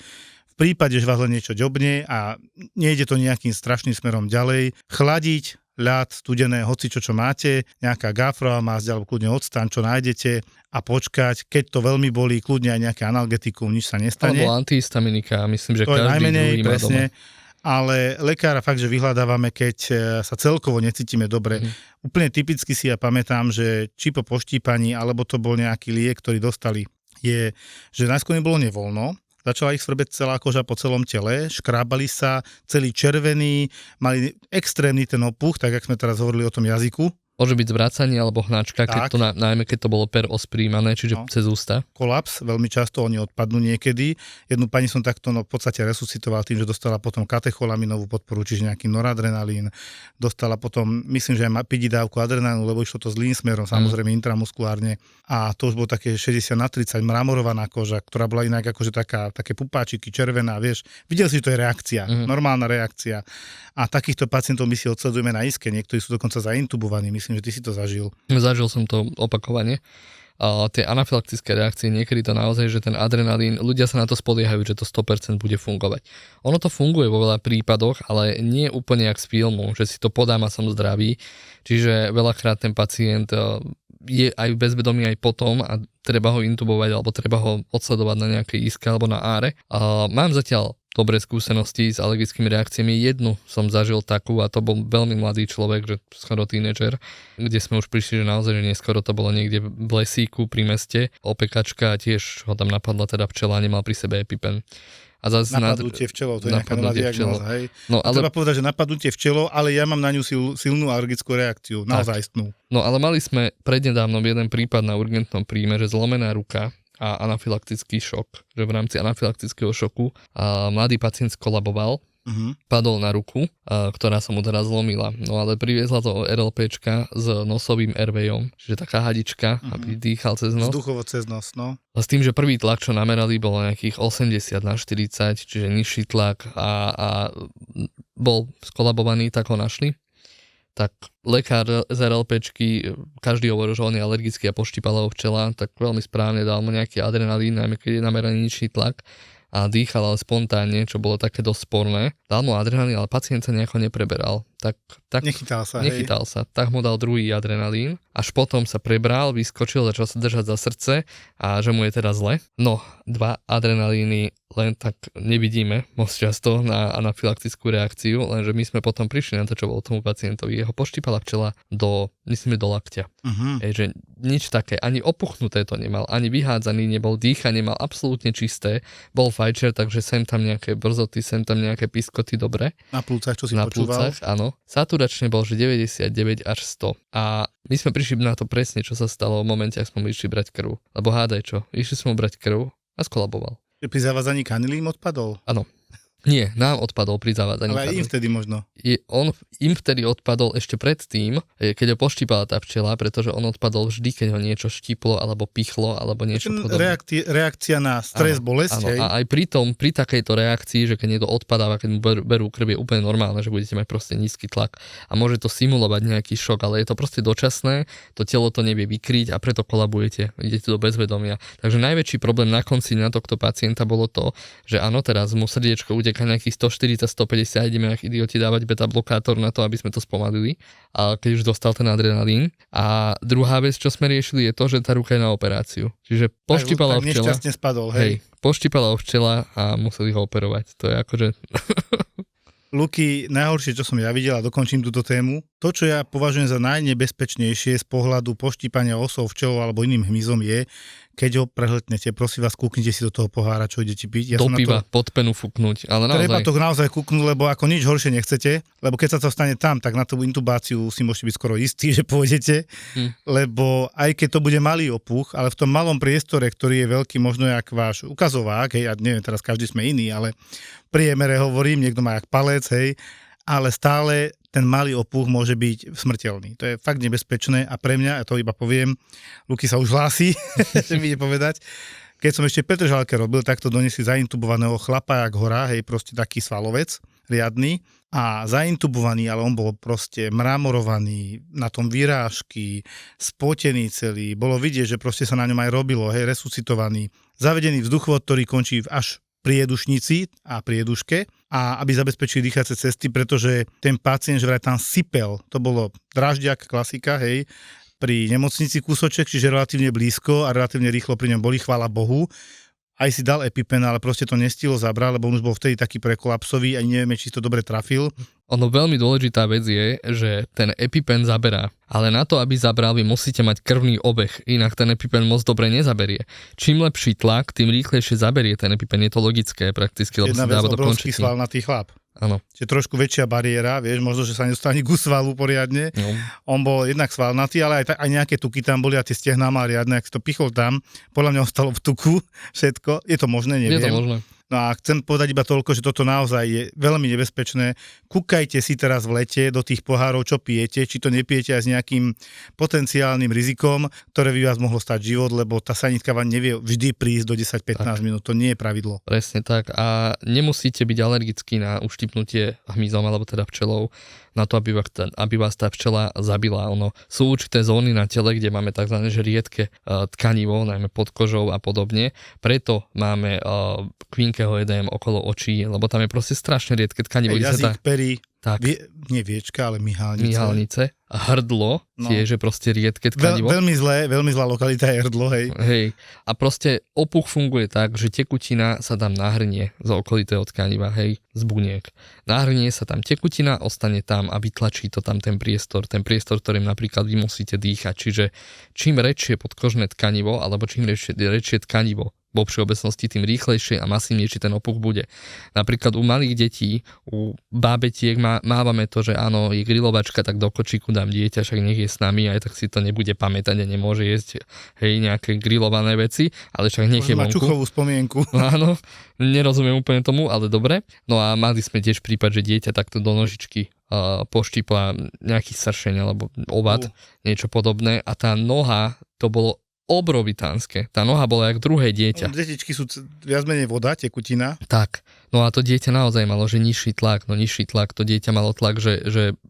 V prípade, že vás len niečo ďobne a nejde to nejakým strašným smerom ďalej, chladiť, ľad, studené, hoci čo máte, nejaká gafrová masť alebo kľudne octan, čo nájdete a počkať, keď to veľmi bolí, kľudne aj nejaké analgetikum, nič sa nestane. Alebo antihistaminika, myslím, že To je každý najmenej, druhý má presne. doma. Ale lekára fakt, že vyhľadávame, keď sa celkovo necítime dobre. Úplne typicky si ja pamätám, že či po poštípaní, alebo to bol nejaký liek, ktorý dostali, je, že najskôr im bolo nevoľno, začala ich svrbeť celá koža po celom tele, škrábali sa, celý červený, mali extrémny ten opuch, tak jak sme teraz hovorili o tom jazyku. Môže byť zvracanie alebo hnačka, keď Tak. to najmä keď to bolo per os príjmané, čiže No. cez ústa. Kolaps, veľmi často oni odpadnú niekedy. Jednu pani som takto v podstate resuscitoval tým, že dostala potom katecholaminovú podporu, čiže nejaký noradrenalín. Dostala potom, myslím, že aj pidi dávku adrenalínu, lebo išlo to zlým smerom, samozrejme intramuskulárne. A to už bolo také 60/30 mramorovaná koža, ktorá bola inak akože také pupáčiky, červená, vieš. Videl si, že to je reakcia, normálna reakcia. A takýchto pacientov my si odsledujeme na iske, niektorí sú dokonca zaintubovaní, myslím, že ty si to zažil. Zažil som to opakovane. A tie anafylaktické reakcie, niekedy to naozaj, že ten adrenalín, ľudia sa na to spoliehajú, že to 100% bude fungovať. Ono to funguje vo veľa prípadoch, ale nie úplne jak z filmu, že si to podám a som zdravý. Čiže veľakrát ten pacient je aj bezvedomý aj potom a treba ho intubovať alebo treba ho odsledovať na nejakej iske alebo na áre. A mám zatiaľ dobré skúsenosti s alergickými reakciami. Jednu som zažil takú a to bol veľmi mladý človek, že skoro tínedžer, kde sme už prišli, že naozaj, že neskoro to bolo niekde v lesíku pri meste. Opekačka a tiež ho tam napadla teda včela, nemal pri sebe EpiPen. A zase napadnutie včelou, to je nejaká nová diagnóza, hej. No, ale treba povedať, že napadnutie včelou, ale ja mám na ňu silnú alergickú reakciu, naozajstnú. No ale mali sme prednedávnom jeden prípad na urgentnom príjme, že zlomená ruka a anafylaktický šok, že v rámci anafylaktického šoku mladý pacient skolaboval, padol na ruku, ktorá sa mu teraz zlomila. No ale priviezla to RLPčka s nosovým airwayom, čiže taká hadička, aby dýchal cez nos. Vzduchovo cez nos, no. A s tým, že prvý tlak, čo namerali, bolo nejakých 80/40, čiže nižší tlak a bol skolabovaný, tak ho našli. Tak lekár z RLPčky, každý hovorí, že on je alergický a poštípala ho včela, tak veľmi správne dal mu nejaký adrenalín, najmä keď je nameraný nižší tlak a dýchal ale spontánne, čo bolo také dosť sporné. Dal mu adrenalín, ale pacient sa nejako nepreberal. Tak Nechytal sa, tak mu dal druhý adrenalín, až potom sa prebral, vyskočil, začal sa držať za srdce a že mu je teraz zle. No, 2 adrenalíny len tak nevidíme moc často na anafylaktickú reakciu, lenže my sme potom prišli na to, čo bolo tomu pacientovi. Jeho poštípala včela do lakťa. Že nič také, ani opuchnuté to nemal, ani vyhádzaný nebol, dýchanie mal absolútne čisté, bol fajčer, takže sem tam nejaké brzoty, sem tam nejaké piskoty, dobre. Na plúcach, čo si na počúval? Plúcach, áno. Saturačne bol, že 99 až 100. A my sme prišli na to presne, čo sa stalo v momente, ak sme išli brať krv. Lebo hádaj čo, išli sme mu brať krv a skolaboval. Pri zavádzaní kanily im odpadol? Áno. Nie, nám odpadol pri zavádzaní. Ale aj im vtedy možno. Im vtedy odpadol ešte predtým, keď ho poštípala tá včela, pretože on odpadol vždy, keď ho niečo štiplo, alebo pichlo, alebo niečo podobné. Reakcia na stres, bolesť. Áno, a aj pri takejto reakcii, že keď niekto odpadáva, keď mu berú krv, je úplne normálne, že budete mať proste nízky tlak a môže to simulovať nejaký šok, ale je to proste dočasné, to telo to nevie vykryť a preto kolabujete, idete do bezvedomia. Takže najväčší problém na konci na tohto pacienta bolo to, že áno, teraz mu srdiečko uteká nejakých 140-150, ideme jak idioti dávať beta blokátor na to, aby sme to spomalili, a keď už dostal ten adrenalín. A druhá vec, čo sme riešili, je to, že tá ruka je na operáciu. Čiže poštípala ho včela. Nešťastne spadol, hej. Poštípala ho včela a museli ho operovať. To je akože... Luky, najhoršie, čo som ja videl, a dokončím túto tému, to, čo ja považujem za najnebezpečnejšie z pohľadu poštípania osov, včelov alebo iným hmyzom je, keď ho prehltnete, prosím vás, kúknite si do toho pohára, čo idete piť. Do piva, pod penu fúknúť, ale naozaj. Treba to naozaj kúknúť, lebo ako nič horšie nechcete, lebo keď sa to stane tam, tak na tú intubáciu si môžete byť skoro istí, že pôjdete, lebo aj keď to bude malý opuch, ale v tom malom priestore, ktorý je veľký, možno jak váš ukazovák, hej, ja neviem, teraz každý sme iný, ale v priemere hovorím, niekto má jak palec, hej, ale stále ten malý opuch môže byť smrteľný. To je fakt nebezpečné a pre mňa, ja to iba poviem, Luky sa už hlási, že mi ide povedať, keď som ešte v Petržalke robil, tak to donesli zaintubovaného chlapa jak hora, hej, proste taký svalovec, riadny, a zaintubovaný, ale on bol proste mramorovaný, na tom vyrážky, spotený celý, bolo vidieť, že proste sa na ňom aj robilo, hej, resuscitovaný, zavedený vzduchvod, ktorý končí až priedušnici a prieduške a aby zabezpečili dýchacie cesty, pretože ten pacient, že vraj tam sypel, to bolo Drážďak, klasika, hej, pri nemocnici kúsoček, čiže relatívne blízko a relatívne rýchlo pri ňom boli, chvála Bohu. Aj si dal EpiPen, ale proste to nestihlo zabrať, lebo on už bol vtedy taký prekolapsový a nevieme, či to dobre trafil. Ono veľmi dôležitá vec je, že ten EpiPen zaberá, ale na to, aby zabral, vy musíte mať krvný obeh, inak ten EpiPen moc dobre nezaberie. Čím lepší tlak, tým rýchlejšie zaberie ten EpiPen, je to logické prakticky, lebo sa dáva do končetín. Jedna vec, obrovský chlap. Áno. Čiže trošku väčšia bariéra, vieš, možno, že sa nedostane ku svalu poriadne. No. On bol jednak svalnatý, ale aj nejaké tuky tam boli a tie stehná mal riadne, ak si to pichol tam, podľa mňa ostalo v tuku všetko. Je to možné, neviem. Je to možné. No a chcem povedať iba toľko, že toto naozaj je veľmi nebezpečné. Kúkajte si teraz v lete do tých pohárov, čo pijete, či to nepijete aj s nejakým potenciálnym rizikom, ktoré by vás mohlo stať život, lebo tá sanitka vám nevie vždy prísť do 10-15 minút, to nie je pravidlo. Presne tak a nemusíte byť alergickí na uštipnutie hmyzom alebo teda včelou na to, aby vás tá včela zabila. Sú určité zóny na tele, kde máme tzv. Riedke tkanivo, najmä pod kožou a podobne. Preto máme kvinkeho edém okolo očí, lebo tam je proste strašne riedke tkanivo. Jazyk, pery, tak. Nie viečka, ale myhalnice. Myhalnice. Hrdlo, tiež je proste riedke tkanivo. Veľmi zlá lokalita je hrdlo, hej. Hej. A proste opuch funguje tak, že tekutina sa tam nahrnie z okolitého tkaniva, hej, z buniek. Nahrnie sa tam tekutina, ostane tam a vytlačí to tam ten priestor, ktorým napríklad vy musíte dýchať. Čiže čím väčšie podkožné tkanivo, alebo čím väčšie tkanivo vo všeobecnosti, tým rýchlejšie a masívnejší ten opuch bude. Napríklad u malých detí, u bábetiek mávame to, že áno, je grilovačka, tak do kočíku dám dieťa, však nech je s nami, aj tak si to nebude pamätať a nemôže jesť nejaké grilované veci, ale však nech je vonku. Má čuchovú spomienku. Áno, nerozumiem úplne tomu, ale dobre. No a mali sme tiež prípad, že dieťa takto do nožičky poštípla nejaký sršeň alebo ovad, niečo podobné a tá noha, to bolo obrovitánske. Tá noha bola jak druhé dieťa. Detičky sú viac menej voda, tekutina. Tak. No a to dieťa naozaj malo, že nižší tlak, to dieťa malo tlak, že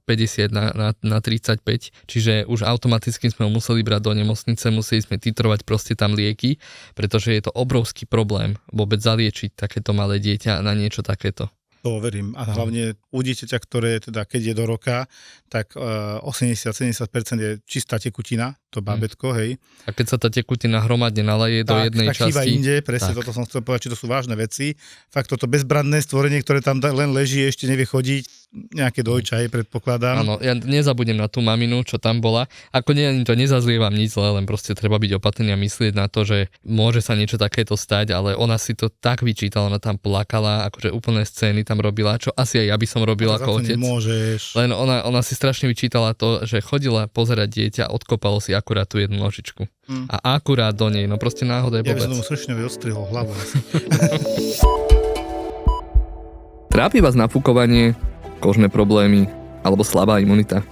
50 na 35, čiže už automaticky sme ho museli brať do nemocnice, museli sme titrovať proste tam lieky, pretože je to obrovský problém vôbec zaliečiť takéto malé dieťa na niečo takéto. To verím. A hlavne u dieťaťa, ktoré teda keď je do roka, tak 80-70% je čistá tekutina, to bábätko, hej. A keď sa tá tekutina hromadne nalaje do jednej časti. Tak inde, presne toto som chcel povedať, či to sú vážne veci. Fakt toto bezbranné stvorenie, ktoré tam len leží, ešte nevie chodiť, nejaké dojča, hej, predpokladám. Áno, ja nezabudnem na tú maminu, čo tam bola. Ako to nezazlievam nič zle, len proste treba byť opatrný a myslieť na to, že môže sa niečo takéto stať, ale ona si to tak vyčítala, ona tam plakala, akože úplné scény tam robila, čo asi aj ja by som robil ako otec. Nemôžeš. Len ona si strašne vyčítala to, že chodila pozerať dieťa, odkopalo si akurát tú jednu nožičku. A akurát do nej, no proste náhoda je vôbec. Ja by som tomu Sršňovi odstrihol hlavu. Trápi vás nafúkovanie, kožné problémy alebo slabá imunita?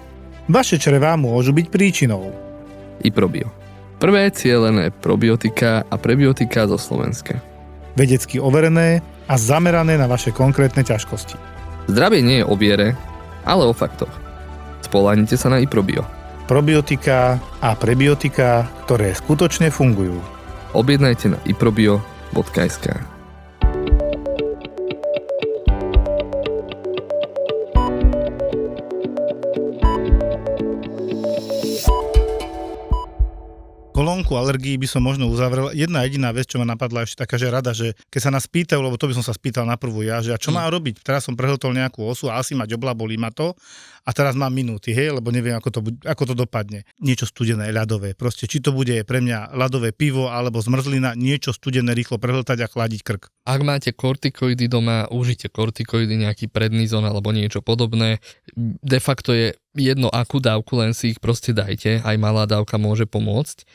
Vaše črevá môžu byť príčinou. iProbio. Prvé cielené probiotika a prebiotika zo Slovenska. Vedecky overené a zamerané na vaše konkrétne ťažkosti. Zdravie nie je o viere, ale o faktoch. Spoľahnite sa na iProbio. Probiotika a prebiotika, ktoré skutočne fungujú. Objednajte na iprobio.sk. Kolónku alergií by som možno uzavrel. Jedna jediná vec, čo ma napadla ešte taká, že rada, že keď sa nás pýtajú, lebo to by som sa spýtal na prvú ja, že a čo má robiť? Teraz som prehltol nejakú osu a asi mať obla, bolí ma to a teraz mám minúty, hej, lebo neviem, ako to dopadne. Niečo studené, ľadové. Proste, či to bude pre mňa ľadové pivo alebo zmrzlina, niečo studené rýchlo prehltať a chladiť krk. Ak máte kortikoidy doma, užite kortikoidy, nejaký prednizon alebo niečo podobné. De facto je jedno akú dávku, len si ich proste dajte, aj malá dávka môže pomôcť.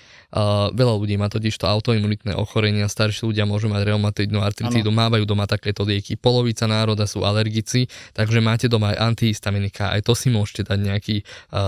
Veľa ľudí má totiž to autoimunitné ochorenia, starší ľudia môžu mať reumatoidnú artritídu, mávajú doma takéto lieky. Polovica národa sú alergici, takže máte doma aj antihistaminika, aj to si môžete dať nejaký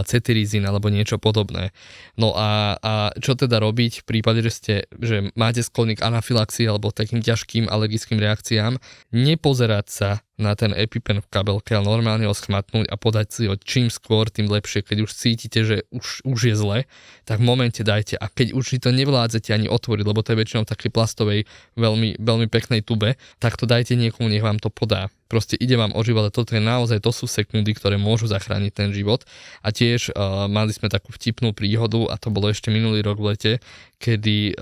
cetirizín alebo niečo podobné. No a čo teda robiť v prípade, že máte sklony k anafilaxii alebo takým ťažkým alergickým reakciám? Nepozerať sa na ten EpiPen v kabelke a normálne ho schmatnúť a podať si ho čím skôr, tým lepšie. Keď už cítite, že už je zle, tak v momente dajte. A keď už si to nevládzete ani otvoriť, lebo to je väčšinou v takej plastovej, veľmi, veľmi peknej tube, tak to dajte niekomu, nech vám to podá. Proste ide vám o život a toto je naozaj, to sú sekundy, ktoré môžu zachrániť ten život. A tiež mali sme takú vtipnú príhodu a to bolo ešte minulý rok v lete, kedy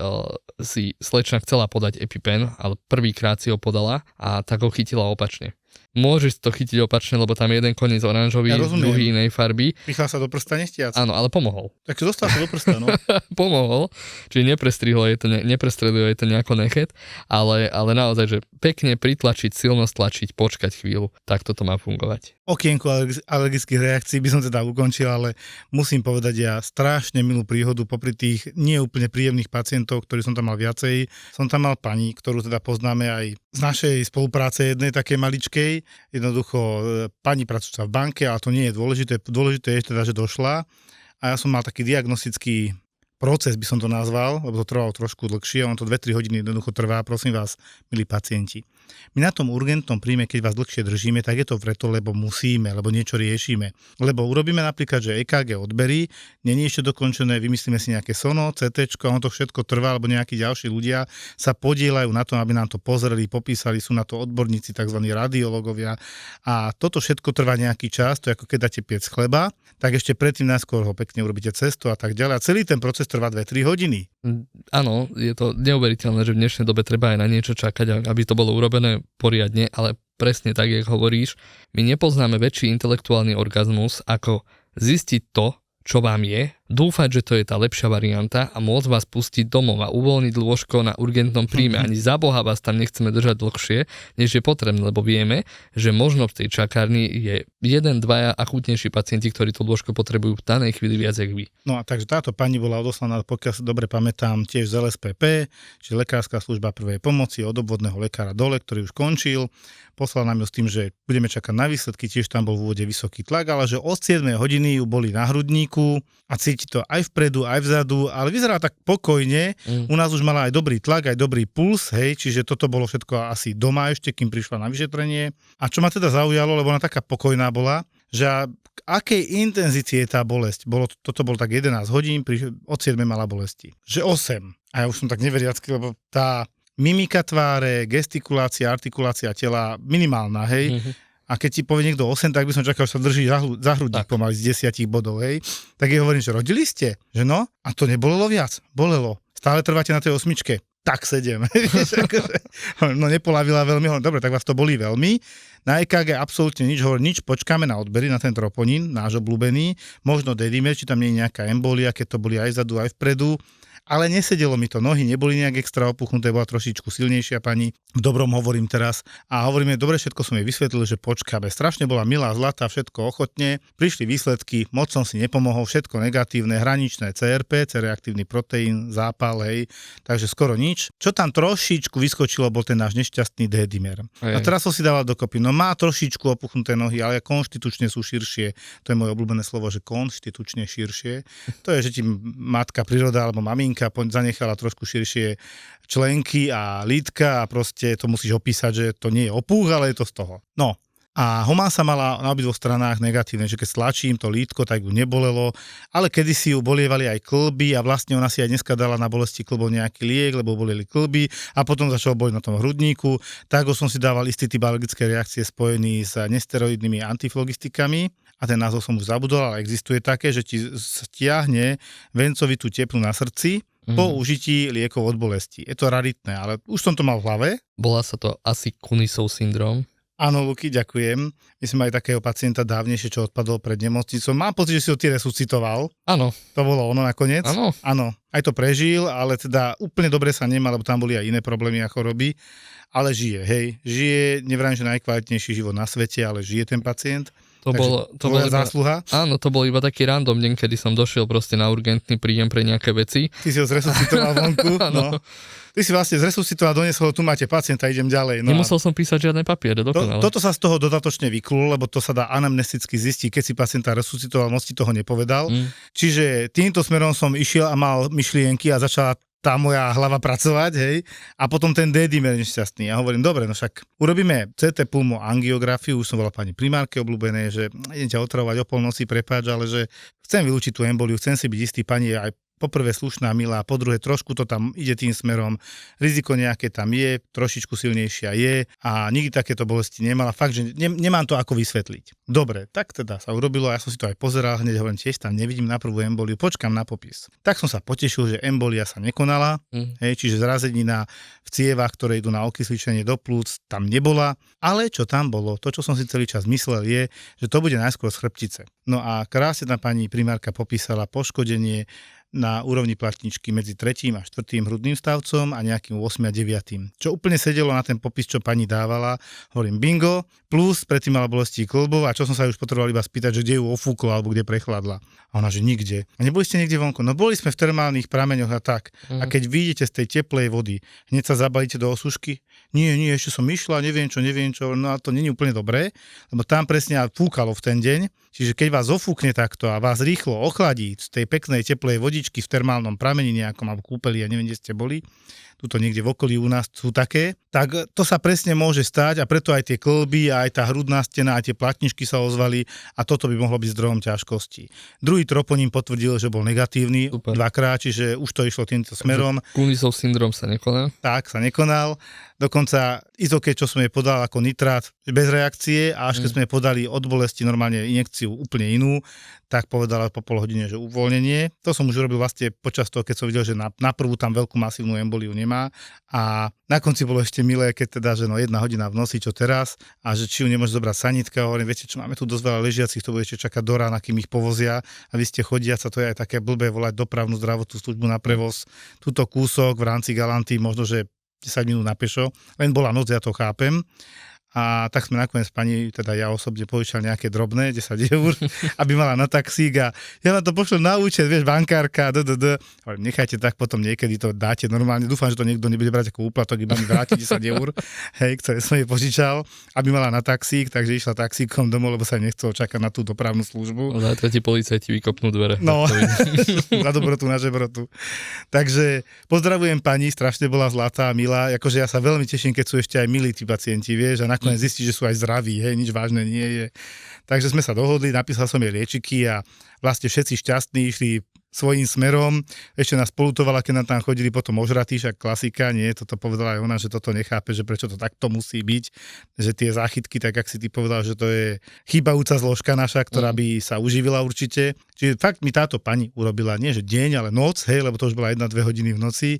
si slečna chcela podať EpiPen, ale prvýkrát si ho podala a tak ho chytila opačne. Môžeš to chytiť opačne, lebo tam je jeden koniec oranžový, druhý inej farby. Pichla sa do prsta nechtiac. Áno, ale pomohol. Takže dostal sa do prsta, no. Pomohol, čiže neprestrelilo je to nejako nechet, ale naozaj, že pekne pritlačiť, silno stlačiť, počkať chvíľu, tak toto má fungovať. Okienko alergických reakcií by som teda ukončil, ale musím povedať, ja strašne milú príhodu popri tých neúplne príjemných pacientov, ktorí som tam mal viacej. Som tam mal pani, ktorú teda poznáme aj z našej spolupráce jednej také maličkej. Jednoducho pani pracujúca v banke, ale to nie je dôležité. Dôležité je teda, že došla a ja som mal taký diagnostický proces, by som to nazval, lebo to trvalo trošku dlhšie, on to 2-3 hodiny jednoducho trvá, prosím vás, milí pacienti. My na tom urgentnom príjme, keď vás dlhšie držíme, tak je to preto, lebo musíme, lebo niečo riešime. Lebo urobíme napríklad, že EKG odberí, nie je ešte dokončené, vymyslíme si nejaké sono, CT, a on to všetko trvá, alebo nejakí ďalší ľudia sa podieľajú na tom, aby nám to pozreli, popísali, sú na to odborníci, tzv. Radiológovia. A toto všetko trvá nejaký čas, to je ako keď dáte piec chleba, tak ešte predtým najskôr ho pekne urobíte cestu a tak ďalej. A celý ten proces trvá 2-3 hodiny. Áno, je to neuveriteľné, že v dnešnej dobe treba aj na niečo čakať, aby to bolo urobené poriadne, ale presne tak, jak hovoríš, my nepoznáme väčší intelektuálny orgazmus, ako zistiť to, čo vám je, dúfať, že to je tá lepšia varianta a môcť vás pustiť domov a uvoľniť lôžko na urgentnom príjme. Ani za Boha vás tam nechceme držať dlhšie, než je potrebné, lebo vieme, že možno v tej čakárni je 1-2 akútnejší pacienti, ktorí to lôžko potrebujú v danej chvíli viac jak vy. No a takže táto pani bola odoslaná, pokiaľ sa dobre pamätám, tiež z LSPP, čiže lekárska služba prvej pomoci od obvodného lekára dole, ktorý už končil. Poslal nám ju s tým, že budeme čakať na výsledky, tiež tam bol v úvode vysoký tlak, ale že od 7 hodiny ju boli na hrudníku a cíti to aj vpredu, aj vzadu, ale vyzerá tak pokojne. U nás už mala aj dobrý tlak, aj dobrý puls, hej, čiže toto bolo všetko asi doma ešte, kým prišla na vyšetrenie. A čo ma teda zaujalo, lebo ona taká pokojná bola, že k akej intenzite je tá bolesť. Toto bolo tak 11 hodín, od 7 mala bolesti. Že 8. A ja už som tak neveriacky, lebo tá mimika tváre, gestikulácia, artikulácia tela minimálna, hej. A keď ti povie niekto 8, tak by som čakal, že sa drží za hrudník pomaly z 10 bodov, hej. Tak jej hovorím, že rodili ste, že no? A to nebolelo viac? Bolelo. Stále trváte na tej 8? Tak 7. No nepolavila veľmi, hovorím, dobre, tak vás to bolí veľmi. Na EKG absolútne nič, hovorím, nič, počkáme na odbery, na ten troponín, náš obľúbený, možno dedimer, či tam nie je nejaká embolia, keď to boli aj vzadu, aj vpredu. Ale nesedelo mi to, nohy neboli nejak extra opuchnuté, bola trošičku silnejšia pani, v dobrom hovorím teraz. A hovoríme, dobre, všetko som jej vysvetlil, že počkáme. Strašne bola milá, zlatá, všetko ochotne. Prišli výsledky, moc som si nepomohol, všetko negatívne, hraničné CRP, C-reaktívny proteín, zápal, hej, takže skoro nič. Čo tam trošičku vyskočilo, bol ten náš nešťastný D-dimer. A teraz som si dával dokopy, no má trošičku opuchnuté nohy, ale konštitučne sú širšie. To je moje obľúbené slovo, že konštitučne širšie. To je, že ti matka príroda alebo maminka zanechala trošku širšie členky a lítka a proste to musíš opísať, že to nie je opuch, ale je to z toho. No a homása mala na obidvoch stranách negatívne, že keď stlačím to lítko, tak ju nebolelo, ale kedysi ju bolievali aj klby a vlastne ona si aj dneska dala na bolesti klbov nejaký liek, lebo boleli klby a potom začal boliť na tom hrudníku, tak som si dával istý typ alergické reakcie spojený s nesteroidnými antiflogistikami. A ten názov som už zabudol, ale existuje také, že ti stiahne vencovitú tepnu na srdci po užití liekov od bolesti. Je to raritné, ale už som to mal v hlave. Volá sa to asi Kunisov syndrom. Áno, Luky, ďakujem. My sme mali takého pacienta dávnejšie, čo odpadol pred nemocnicou. Mám pocit, že si ho ty resuscitoval. Áno. To bolo ono nakoniec. Áno. Áno. Aj to prežil, ale teda úplne dobre sa nemá, lebo tam boli aj iné problémy a choroby. Ale žije, hej. Žije, nevrajím, že najkvalitnejší život na svete, ale žije ten pacient. To bolo zásluha? Áno, to bol iba taký random deň, kedy som došiel proste na urgentný príjem pre nejaké veci. Ty si ho zresuscitoval vonku? No. Ty si vlastne zresuscitoval, doniesol, tu máte pacienta, idem ďalej. No nemusel som písať žiadne papiere, dokonale. Toto sa z toho dodatočne vyklul, lebo to sa dá anamnesticky zistiť, keď si pacienta resuscitoval, moc ti toho nepovedal. Čiže týmto smerom som išiel a mal myšlienky a začala tá moja hlava pracovať, hej, a potom ten D-dimer nešťastný. Ja hovorím, dobre, no však urobíme CT pulmo angiografiu, už som volal pani primárke obľúbené, že idem ťa otravovať o polnoci, prepáč, ale že chcem vylúčiť tú emboliu, chcem si byť istý, pani aj po prvé slušná, milá, po druhé trošku to tam ide tým smerom, riziko nejaké tam je, trošičku silnejšia je a nikdy takéto bolesti nemala, fakt, že nemám to ako vysvetliť. Dobre, tak teda sa urobilo, ja som si to aj pozeral, hneď hovorím, tiež tam nevidím na prvú emboliu, počkam na popis. Tak som sa potešil, že embolia sa nekonala, hej, čiže zrazenina v cievach, ktoré idú na okysličenie do plúc, tam nebola, ale čo tam bolo, to, čo som si celý čas myslel, je, že to bude najskôr z chrbtice. No a krásne tam pani primárka popísala poškodenie na úrovni platničky medzi 3. a 4. hrudným stavcom a nejakým 8. a 9. Čo úplne sedelo na ten popis, čo pani dávala. Hovorím bingo, plus predtým mala bolesti kĺbov a čo som sa už potreboval iba spýtať, že kde ju ofúklo alebo kde prechladla. A ona, že nikde. A neboli ste niekde vonku? No boli sme v termálnych prameňoch a tak. A keď vyjdete z tej teplej vody, hneď sa zabalíte do osušky? Nie, ešte som išla, neviem čo, no a to nie je úplne dobré, lebo tam presne fúkalo v ten deň. Čiže keď vás ofúkne takto a vás rýchlo ochladí z tej peknej teplej vodičky v termálnom pramení nejakom alebo kúpeli, ja neviem, kde ste boli, tuto niekde v okolí u nás sú také, tak to sa presne môže stať a preto aj tie kĺby, aj tá hrudná stena, aj tie platničky sa ozvali a toto by mohlo byť zdrojom ťažkosti. Druhý troponín potvrdil, že bol negatívny. Super. Dvakrát, čiže už to išlo týmto smerom. Kunisov syndrom sa nekonal? Tak, sa nekonal. Dokonca izoké, čo som jej podal ako nitrát, bez reakcie a až keď sme jej podali od bolesti normálne injekciu úplne inú, tak povedala po pol hodine, že uvoľnenie. To som už urobil vlastne počas toho, keď som videl, že na prvú tam veľkú masívnu emboliu nemá. A na konci bolo ešte milé, keď teda, že 1 hodina v noci, čo teraz, a že či ju nemôže zobrať sanitka. Hovorím, viete čo, máme tu dosť veľa ležiacich, to bude ešte čakať do rána, kým ich povozia. A vy ste chodiaca, to je aj také blbé volať dopravnú zdravotnú službu na prevoz. Tuto kúsok v rámci Galanty, možno, že 10 minút na pešo, len bola noc, ja to chápem. A tak sme nakoniec pani, teda ja osobne požičal nejaké drobné, 10 eur, aby mala na taxík a ja vám to pošlem na účet, vieš, bankárka, hovorím, nechajte tak, potom niekedy to dáte normálne, dúfam, že to niekto nebude brať ako úplatok, iba mi vráti 10 eur, hej, ktoré som jej požičal, aby mala na taxík, takže išla taxíkom domov, lebo sa nechcel čakať na tú dopravnú službu. Zajtra ti policajti vykopnú dvere. No, na dobrotu, na žebrotu. Takže pozdravujem pani, strašne bola zlatá, milá, akože ja sa veľmi teším, keď sú ešte aj milí tí pacienti, vieš, a nakoniec zistí, že sú aj zdraví, hej, nič vážne nie je. Takže sme sa dohodli, napísal som jej liečiky a vlastne všetci šťastní išli svojím smerom. Ešte nás polutovala, keď nám tam chodili potom ožratí, však klasika, nie, toto povedala aj ona, že toto nechápe, že prečo to takto musí byť, že tie záchytky, tak ak si ty povedal, že to je chýbajúca zložka naša, ktorá by sa uživila určite. Čiže fakt mi táto pani urobila, nie že deň, ale noc, hej, lebo to už bola 1-2 hodiny v noci,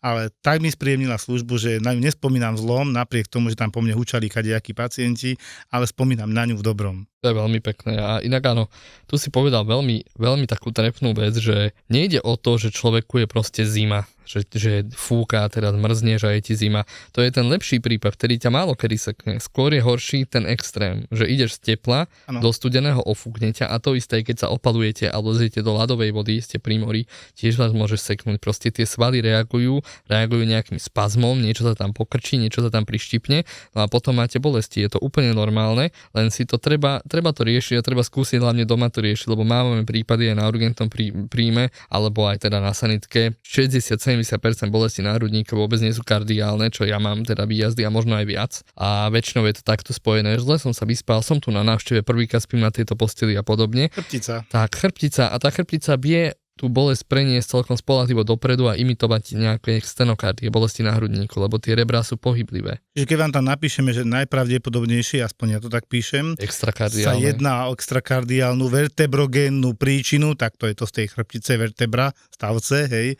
ale tak mi spríjemnila službu, že na ňu nespomínam zlom, napriek tomu, že tam po mne hučali kadejakí pacienti, ale spomínam na ňu v dobrom. To je veľmi pekné a inak áno, tu si povedal veľmi, veľmi takú trefnú vec, že nejde o to, že človeku je proste zima, že fúka, teraz mrzneš a je ti zima. To je ten lepší prípad, vtedy ťa málo kedy sekne. Skôr je horší ten extrém, že ideš z tepla do studeného, ofúkne ťa a to isté, keď sa opalujete alebo zjete do ľadovej vody, ste pri mori, tiež vás môžeš seknúť. Proste tie svaly reagujú nejakým spazmom, niečo sa tam pokrčí, niečo sa tam prištipne, no a potom máte bolesti. Je to úplne normálne, len si to treba to riešiť a treba skúsiť hlavne doma to riešiť, lebo máme prípady aj na urgentnom príjme, alebo aj teda na sanitke. 60-70% bolesti náhrudníka vôbec nie sú kardiálne, čo ja mám teda výjazdy a možno aj viac. A väčšinou je to takto spojené, že zle som sa vyspal, som tu na návšteve, prvýkrát spím na tejto posteli a podobne. Chrbtica. Tak, chrbtica a tá chrbtica vie tú bolesť preniesť celkom spoľahlivo dopredu a imitovať nejaké stenokardie, bolesti náhrudníku, lebo tie rebrá sú pohyblivé. Čiže keď vám tam napíšeme, že najpravdepodobnejšie, aspoň ja to tak píšem, sa jedná o extrakardiálnu vertebrogénnu príčinu, tak to je to z tej chrbtice vertebra, stavce, hej.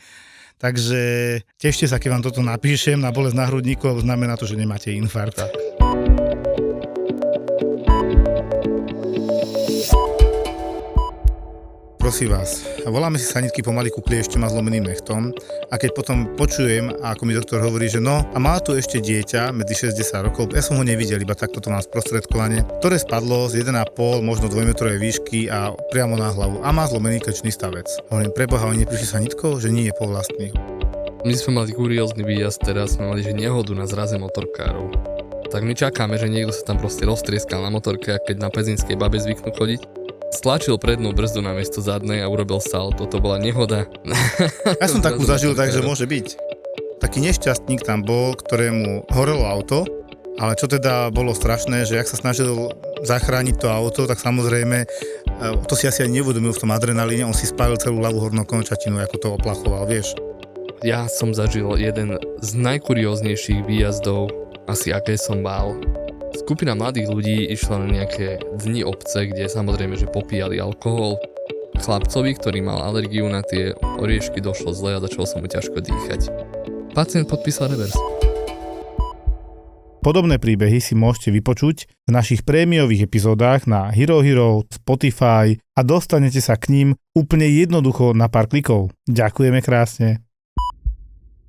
Takže tešte sa, keď vám toto napíšem na bolesť náhrudníku, lebo znamená to, že nemáte infarkt. Prosím vás, voláme si sanitky pomaly ku kliešťom a zlomeným nechtom a keď potom počujem, ako mi doktor hovorí, že no a má tu ešte dieťa medzi 60 rokov, ja som ho nevidel, iba takto to mám sprostredkovanie, ktoré spadlo z 1,5, možno 2-metrovej výšky a priamo na hlavu a má zlomený krčný stavec. Hovorím, preboha, oni neprišli sanitkou, že nie je po vlastných. My sme mali kuriózny výjazd, teraz sme mali že nehodu na zraze motorkárov. Tak my čakáme, že niekto sa tam proste roztrieskal na motorke, a keď na Pezinskej babe zvyknú chodiť. stlačil prednú brzdu namiesto zadnej a urobil salto. To bola nehoda. Ja som takú zažil, takže môže byť. Taký nešťastník tam bol, ktorému horelo auto, ale čo teda bolo strašné, že ak sa snažil zachrániť to auto, tak samozrejme, to si asi ani neuvedomil v tom adrenalíne, on si spálil celú ľavú hornú končatinu, ako to oplachoval, vieš. Ja som zažil jeden z najkurióznejších výjazdov, asi aké som mal. Skupina mladých ľudí išla na nejaké dni obce, kde samozrejme, že popíjali alkohol. Chlapcovi, ktorý mal alergiu na tie oriešky, došlo zle a začalo sa mu ťažko dýchať. Pacient podpísal revers. Podobné príbehy si môžete vypočuť v našich prémiových epizódach na Hero Hero, Spotify a dostanete sa k ním úplne jednoducho na pár klikov. Ďakujeme krásne.